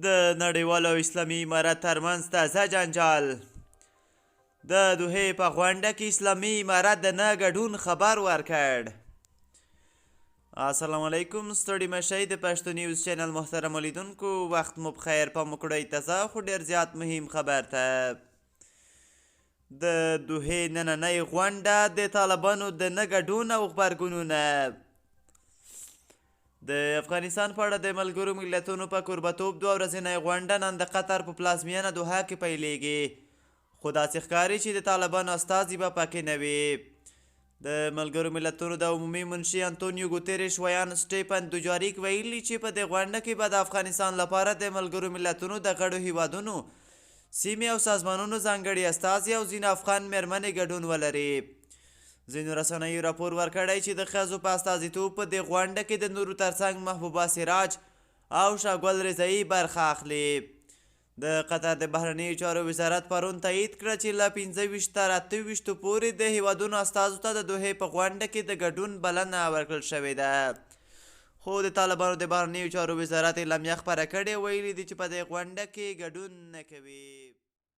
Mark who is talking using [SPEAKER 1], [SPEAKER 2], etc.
[SPEAKER 1] د نړیوالو او اسلامي امارت ترمنځ تازه جنجال. د دوحې په غونډه کې اسلامي امارت د نه ګډون خبر ورکړ. السلام علیکم، ستړي مشئ د پښتو نیوز چینل محترم لیدونکو، وخت مو بخیر. په مکړی تازه خو ډیر زیات مهم خبر ته. د دوحې نننۍ غونډه د طالبانو د نه ګډون او غبرګونونه. د افغانستان په اړه د ملګرو ملتونو په کوربتوب 2 ورځنۍ غونډه نن د قطر په پلازمینه دوحه کې پیلیږي، خو داسې ښکاري چې د طالبانو استازي به پکې نه وي. د ملګرو ملتونو د عمومي منشي انتونیو ګوتریش ویان سټیفن دوجاریک ویلي چې په دې غونډه کې به د افغانستان لپاره د ملګرو ملتونو د غړو هیوادونو، سیمې او سازمانونو ځانګړي استازي او ځینې افغان میرمنې ګډون ولري. ځینو رسنیو راپور ورکړی چې د ښځو په استازیتوب په دې غونډه کې د نورو ترڅنګ محبوبه سراج او شاګل رضایي برخه اخلي. د قطر د بهرنیو چارو وزارت پرون تایید کړه چې له 25 تر 28 پورې د هیوادونو استازو ته د دوحې په غونډه کې د ګډون بلنه ورکړل شوې ده. خو د طالبانو د بهرنیو چارو وزارت اعلامیه خپره کړې، ویلي دي چې په دې غونډه کې ګډون نه کوي.